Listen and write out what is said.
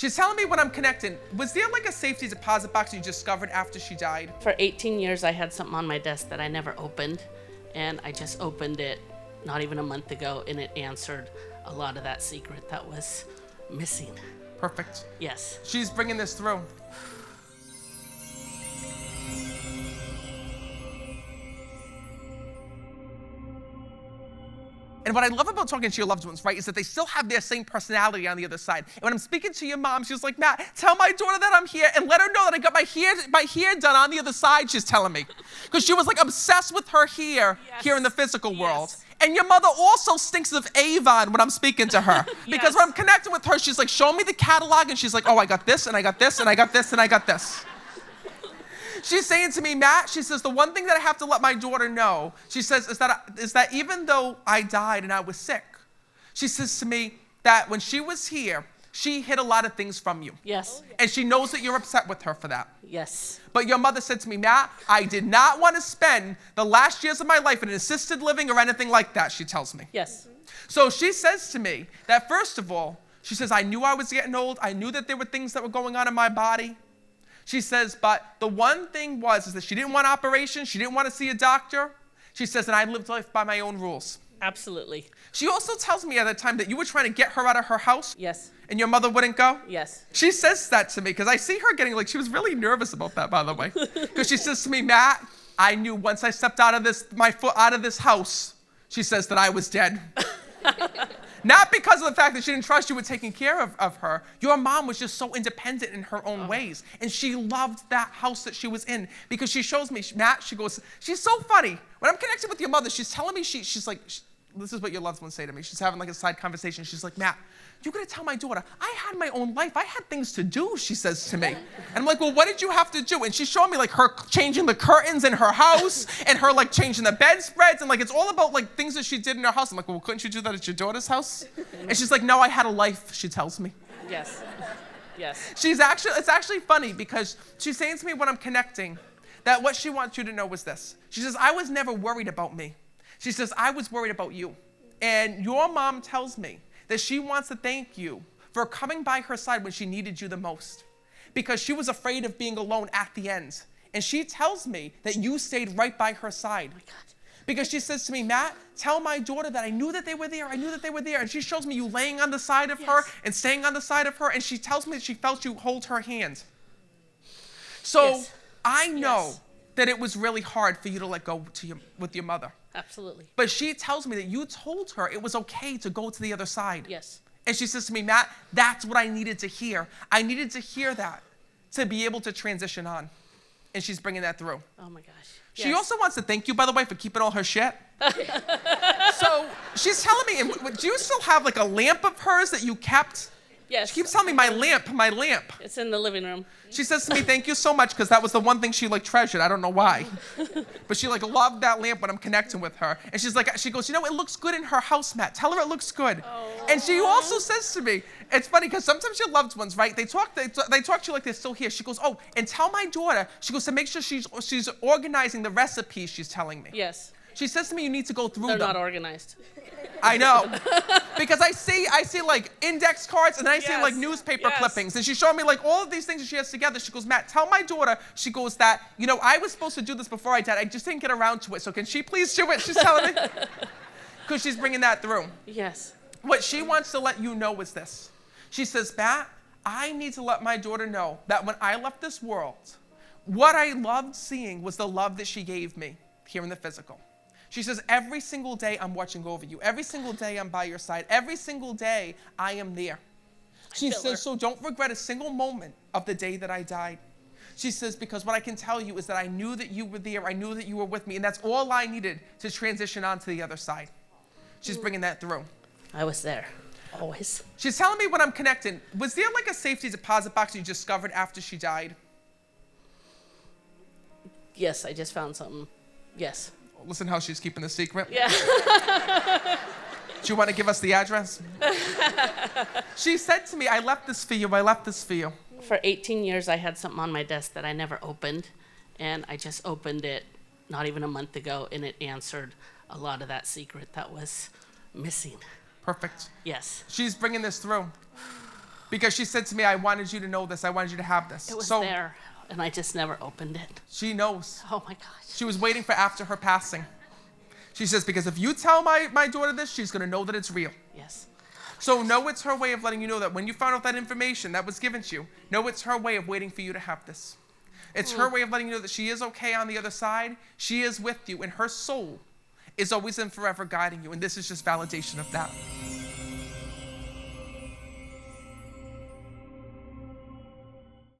She's telling me when I'm connecting, was there like a safety deposit box you discovered after she died? For 18 years, I had something on my desk that I never opened, and I just opened it not even a month ago, and it answered a lot of that secret that was missing. Perfect. Yes. She's bringing this through. And what I love about talking to your loved ones, right, is that they still have their same personality on the other side. And when I'm speaking to your mom, she's like, Matt, tell my daughter that I'm here and let her know that I got my hair done on the other side, she's telling me. Because she was like obsessed with her hair here in the physical world. And your mother also stinks of Avon when I'm speaking to her. Because when I'm connecting with her, she's like, show me the catalog. And she's like, oh, I got this, and I got this, and I got this, and I got this. She's saying to me, Matt, she says, the one thing that I have to let my daughter know, she says, is that even though I died and I was sick, she says to me that when she was here, she hid a lot of things from you. Yes. And she knows that you're upset with her for that. Yes. But your mother said to me, Matt, I did not want to spend the last years of my life in assisted living or anything like that, she tells me. Yes. So she says to me that, first of all, she says, I knew I was getting old. I knew that there were things that were going on in my body. She says, but the one thing is that she didn't want operations. She didn't want to see a doctor. She says, and I lived life by my own rules. Absolutely. She also tells me at the time that you were trying to get her out of her house. Yes. And your mother wouldn't go. Yes. She says that to me because I see her getting she was really nervous about that, by the way. Because she says to me, Matt, I knew once I stepped out of my foot out of this house, she says that I was dead. Not because of the fact that she didn't trust you with taking care of her. Your mom was just so independent in her own ways. And she loved that house that she was in because she shows me, Matt, she goes, she's so funny. When I'm connected with your mother, she's telling me, she's like, this is what your loved ones say to me. She's having like a side conversation. She's like, Matt, you're gonna tell my daughter, I had my own life. I had things to do, she says to me. And I'm like, well, what did you have to do? And she's showing me like her changing the curtains in her house and her like changing the bedspreads and like it's all about like things that she did in her house. I'm like, well, couldn't you do that at your daughter's house? And she's like, no, I had a life, she tells me. Yes. Yes. It's actually funny because she's saying to me when I'm connecting that what she wants you to know was this. She says, I was never worried about me. She says, I was worried about you. And your mom tells me that she wants to thank you for coming by her side when she needed you the most because she was afraid of being alone at the end. And she tells me that you stayed right by her side. Oh my God. Because she says to me, Matt, tell my daughter that I knew that they were there. I knew that they were there. And she shows me you laying on the side of her and staying on the side of her. And she tells me that she felt you hold her hand. So I know that it was really hard for you to let go with your mother. Absolutely. But she tells me that you told her it was okay to go to the other side. Yes. And she says to me, Matt, that's what I needed to hear. I needed to hear that to be able to transition on. And she's bringing that through. Oh my gosh. She also wants to thank you, by the way, for keeping all her shit. So she's telling me, do you still have like a lamp of hers that you kept? Yes. She keeps telling me, my lamp. It's in the living room. She says to me, thank you so much, because that was the one thing she like treasured. I don't know why. But she like loved that lamp when I'm connecting with her. And she goes, you know, it looks good in her house, Matt. Tell her it looks good. Oh. And she also says to me, it's funny because sometimes your loved ones, right, they talk to you like they're still here. She goes, oh, and tell my daughter, she goes, to make sure she's organizing the recipes she's telling me. Yes. She says to me, you need to go through them. They're not organized. I know. Because I see like index cards and then I see like newspaper clippings. And she's showing me like all of these things that she has together. She goes, Matt, tell my daughter, she goes that, you know, I was supposed to do this before I died. I just didn't get around to it. So can she please do it? She's telling me. Because she's bringing that through. Yes. What she wants to let you know is this. She says, Matt, I need to let my daughter know that when I left this world, what I loved seeing was the love that she gave me here in the physical. She says, every single day I'm watching over you. Every single day I'm by your side. Every single day I am there. She says, so don't regret a single moment of the day that I died. She says, because what I can tell you is that I knew that you were there. I knew that you were with me. And that's all I needed to transition on to the other side. She's bringing that through. I was there. Always. She's telling me when I'm connecting, was there like a safety deposit box you discovered after she died? Yes, I just found something. Yes. Listen how she's keeping the secret. Yeah. Do you want to give us the address? She said to me, I left this for you. I left this for you. For 18 years, I had something on my desk that I never opened. And I just opened it not even a month ago, and it answered a lot of that secret that was missing. Perfect. Yes. She's bringing this through. Because she said to me, I wanted you to know this. I wanted you to have this. It was so there, and I just never opened it. she knows. Oh my gosh. She was waiting for after her passing. She says, because if you tell my daughter this, she's going to know that it's real. Yes. So know it's her way of letting you know that when you found out that information that was given to you, know it's her way of waiting for you to have this. It's her way of letting you know that she is okay on the other side. She is with you, and her soul is always and forever guiding you. And this is just validation of that.